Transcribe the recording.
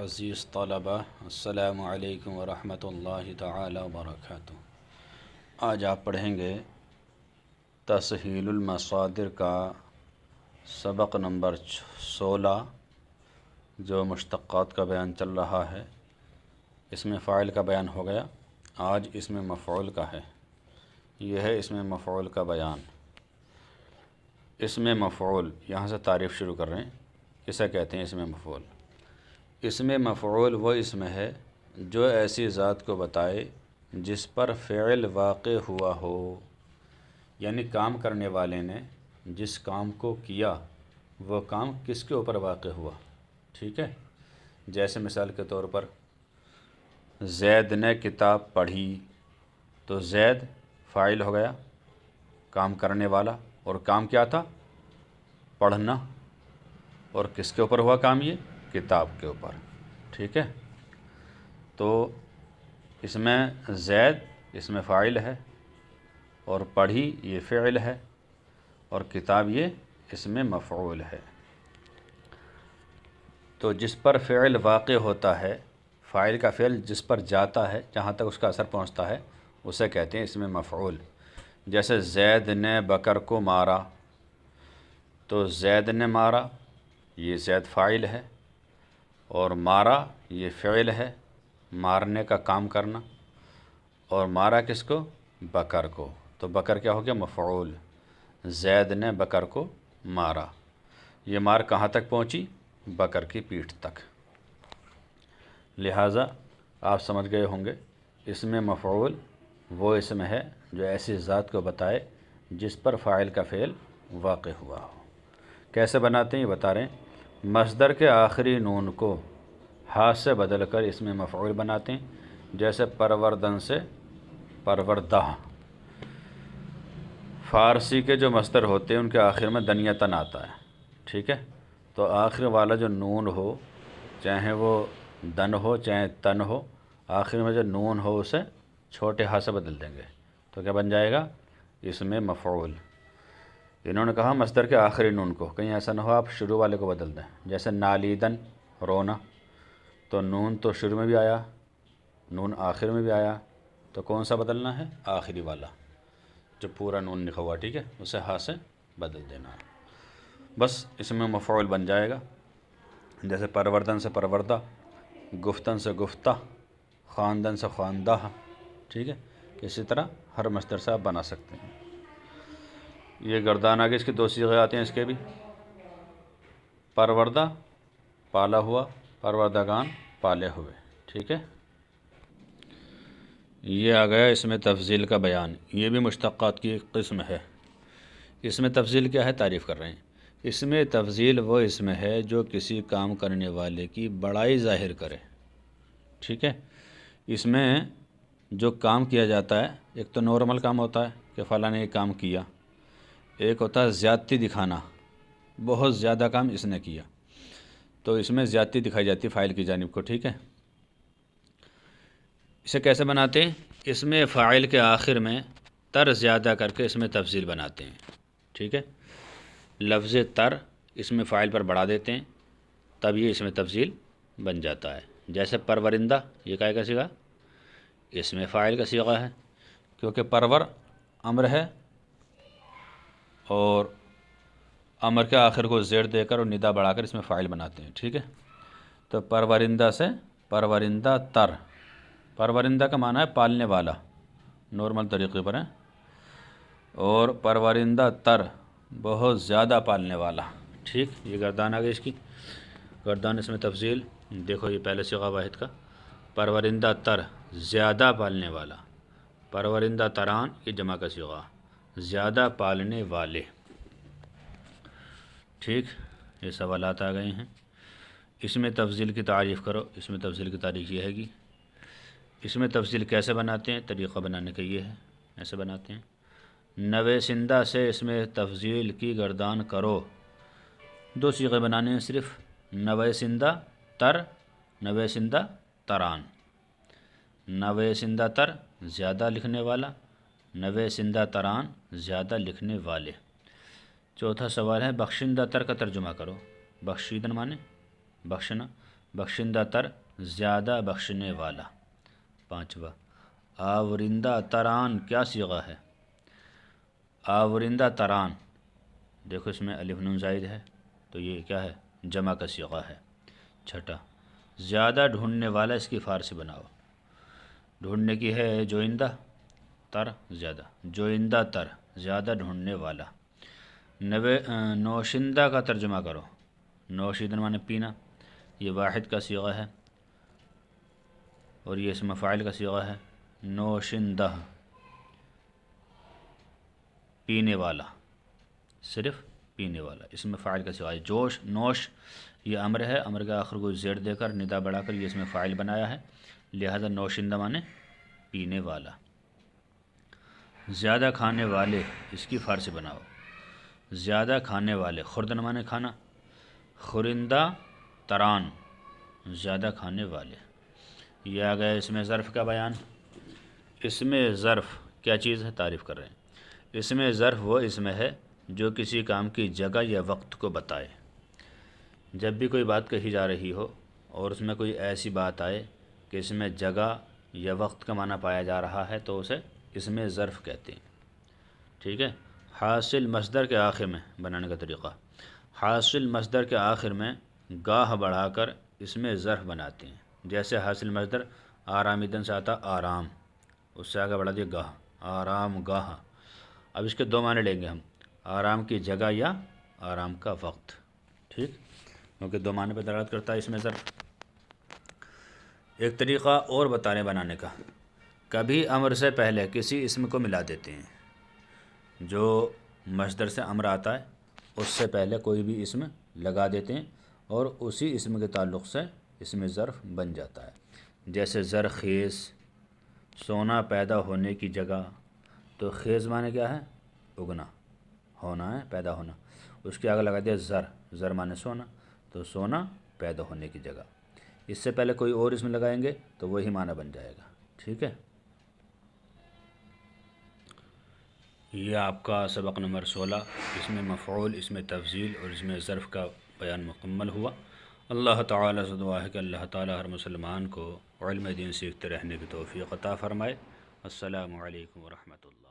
عزیز طلبہ السلام علیکم ورحمۃ اللہ تعالی وبرکاتہ۔ آج آپ پڑھیں گے تسہیل المصادر کا سبق نمبر 16 جو مشتقات کا بیان چل رہا ہے۔ اس میں فاعل کا بیان ہو گیا، آج اس میں مفعول کا ہے۔ یہ ہے اس میں مفعول کا بیان۔ اس میں مفعول، یہاں سے تعریف شروع کر رہے ہیں، کسے کہتے ہیں اس میں مفعول؟ اس میں مفعول وہ اسم ہے جو ایسی ذات کو بتائے جس پر فعل واقع ہوا ہو، یعنی کام کرنے والے نے جس کام کو کیا وہ کام کس کے اوپر واقع ہوا، ٹھیک ہے؟ جیسے مثال کے طور پر زید نے کتاب پڑھی، تو زید فاعل ہو گیا، کام کرنے والا، اور کام کیا تھا؟ پڑھنا، اور کس کے اوپر ہوا کام؟ یہ کتاب کے اوپر، ٹھیک ہے؟ تو اس میں زید اس میں فاعل ہے، اور پڑھی یہ فعل ہے، اور کتاب یہ اس میں مفعول ہے۔ تو جس پر فعل واقع ہوتا ہے، فاعل کا فعل جس پر جاتا ہے، جہاں تک اس کا اثر پہنچتا ہے، اسے کہتے ہیں اس میں مفعول۔ جیسے زید نے بکر کو مارا، تو زید نے مارا یہ زید فاعل ہے، اور مارا یہ فعل ہے، مارنے کا کام کرنا، اور مارا کس کو؟ بکر کو، تو بکر کیا ہو گیا؟ مفعول۔ زید نے بکر کو مارا، یہ مار کہاں تک پہنچی؟ بکر کی پیٹھ تک۔ لہٰذا آپ سمجھ گئے ہوں گے اس میں مفعول وہ اسم ہے جو ایسی ذات کو بتائے جس پر فاعل کا فعل واقع ہوا ہو۔ کیسے بناتے ہیں یہ بتا رہے ہیں۔ مصدر کے آخری نون کو ہا سے بدل کر اس میں مفعول بناتے ہیں، جیسے پروردن سے پروردہ۔ فارسی کے جو مصدر ہوتے ہیں ان کے آخر میں دن یا تن آتا ہے، ٹھیک ہے؟ تو آخر والا جو نون ہو، چاہے وہ دن ہو چاہے تن ہو، آخر میں جو نون ہو اسے چھوٹے ہا سے بدل دیں گے، تو کیا بن جائے گا؟ اس میں مفعول۔ انہوں نے کہا مصدر کے آخری نون کو، کہیں ایسا نہ ہو آپ شروع والے کو بدل دیں، جیسے نالیدن رونا، تو نون تو شروع میں بھی آیا، نون آخر میں بھی آیا، تو کون سا بدلنا ہے؟ آخری والا جو پورا نون لکھا ہوا، ٹھیک ہے؟ اسے ہا سے بدل دینا ہے، بس اس میں مفعول بن جائے گا۔ جیسے پروردن سے پروردہ، گفتن سے گفتہ، خواندن سے خواندہ، ٹھیک ہے؟ اسی طرح ہر مصدر سے آپ بنا سکتے ہیں۔ یہ گردان آگے اس کے دو صیغے آتے ہیں اس کے بھی، پروردہ پالا ہوا، پروردگان پالے ہوئے، ٹھیک ہے؟ یہ آ گیا اس میں تفضیل کا بیان، یہ بھی مشتقات کی ایک قسم ہے۔ اس میں تفضیل کیا ہے؟ تعریف کر رہے ہیں۔ اس میں تفضیل وہ اسم ہے جو کسی کام کرنے والے کی بڑائی ظاہر کرے، ٹھیک ہے؟ اس میں جو کام کیا جاتا ہے، ایک تو نارمل کام ہوتا ہے کہ فلاں نے یہ کام کیا، ایک ہوتا ہے زیادتی دکھانا، بہت زیادہ کام اس نے کیا، تو اس میں زیادتی دکھائی جاتی ہے فاعل کی جانب کو، ٹھیک ہے؟ اسے کیسے بناتے ہیں؟ اس میں فاعل کے آخر میں تر زیادہ کر کے اس میں تفضیل بناتے ہیں، ٹھیک ہے؟ لفظ تر اس میں فاعل پر بڑھا دیتے ہیں، تب یہ اس میں تفضیل بن جاتا ہے۔ جیسے پرورندہ، یہ کائے کا صیغہ؟ اس میں فاعل کا صیغہ ہے، کیونکہ پرور امر ہے، اور امر کے آخر کو زیر دے کر اور ندا بڑھا کر اس میں فاعل بناتے ہیں، ٹھیک ہے؟ تو پرورندہ سے پرورندہ تر، پرورندہ کا معنی ہے پالنے والا، نارمل طریقے پر ہے، اور پرورندہ تر بہت زیادہ پالنے والا، ٹھیک؟ یہ گردان آ گئی اس کی، گردان اس میں تفضیل دیکھو، یہ پہلے صیغہ واحد کا، پرورندہ تر زیادہ پالنے والا، پرورندہ تران یہ جمع کا صیغہ، زیادہ پالنے والے، ٹھیک؟ یہ سوالات آ گئے ہیں۔ اس میں تفضیل کی تعریف کرو۔ اس میں تفضیل کی تعریف یہ ہے کہ اس میں تفضیل کیسے بناتے ہیں؟ طریقہ بنانے کا یہ ہے، ایسے بناتے ہیں۔ نویسندہ سے اس میں تفضیل کی گردان کرو، دو صیغے بنانے ہیں صرف، نویسندہ تر، نویسندہ تران۔ نویسندہ تر زیادہ لکھنے والا، نویسندہ تران زیادہ لکھنے والے۔ چوتھا سوال ہے بخشندہ تر کا ترجمہ کرو۔ بخشیدن مانے بخشنا، بخشندہ تر، زیادہ بخشنے والا۔ پانچواں، آورندہ تران کیا صیغہ ہے؟ آورندہ تران، دیکھو اس میں الف نون زائد ہے تو یہ کیا ہے؟ جمع کا صیغہ ہے۔ چھٹا، زیادہ ڈھونڈنے والا، اس کی فارسی بناؤ۔ ڈھونڈنے کی ہے جوئندہ، تر زیادہ، جوئندہ تر زیادہ ڈھونڈنے والا۔ نوشندہ کا ترجمہ کرو۔ نوشیدن معنی پینا، یہ واحد کا صیغہ ہے اور یہ اسم فاعل کا صیغہ ہے۔ نوشندہ پینے والا، صرف پینے والا، اسم فاعل کا صیغہ ہے۔ جوش، نوش یہ امر ہے، امر کا آخر کو زیر دے کر ندا بڑھا کر یہ اسم فاعل بنایا ہے، لہذا نوشندہ معنی پینے والا۔ زیادہ کھانے والے، اس کی فارسی بناؤ۔ زیادہ کھانے والے، خوردن معنی کھانا، خورندہ تران زیادہ کھانے والے۔ یہ آ گیا اس میں ظرف کا بیان۔ اس میں ظرف کیا چیز ہے؟ تعریف کر رہے ہیں۔ اس میں ظرف وہ اسم ہے جو کسی کام کی جگہ یا وقت کو بتائے۔ جب بھی کوئی بات کہی جا رہی ہو اور اس میں کوئی ایسی بات آئے کہ اس میں جگہ یا وقت کا معنی پایا جا رہا ہے تو اسے اس میں ظرف کہتے ہیں۔ ٹھیک ہے۔ حاصل مصدر کے آخر میں بنانے کا طریقہ، حاصل مصدر کے آخر میں گاہ بڑھا کر اس میں ظرف بناتے ہیں۔ جیسے حاصل مصدر آرامیدن سے آتا آرام، اس سے آگے بڑھا دیا گاہ، آرام گاہ۔ اب اس کے دو معنی لیں گے ہم، آرام کی جگہ یا آرام کا وقت۔ ٹھیک، کیونکہ دو معنی پہ دلالت کرتا ہے اس میں ظرف۔ ایک طریقہ اور بتا رہے بنانے کا، کبھی امر سے پہلے کسی اسم کو ملا دیتے ہیں۔ جو مصدر سے امر آتا ہے اس سے پہلے کوئی بھی اسم لگا دیتے ہیں اور اسی اسم کے تعلق سے اسم ظرف بن جاتا ہے۔ جیسے زرخیز، سونا پیدا ہونے کی جگہ، تو خیز معنی کیا ہے؟ اگنا، ہونا ہے، پیدا ہونا۔ اس کے آگے لگا دیا زر، زر معنی سونا، تو سونا پیدا ہونے کی جگہ۔ اس سے پہلے کوئی اور اسم لگائیں گے تو وہی معنی بن جائے گا۔ ٹھیک ہے، یہ آپ کا سبق نمبر 16، اس میں مفعول، اس میں تفضیل اور اس میں ظرف کا بیان مکمل ہوا۔ اللہ تعالیٰ سے دعا ہے کہ اللہ تعالیٰ ہر مسلمان کو علم دین سیکھتے رہنے کی توفیق عطا فرمائے۔ السلام علیکم ورحمۃ اللہ۔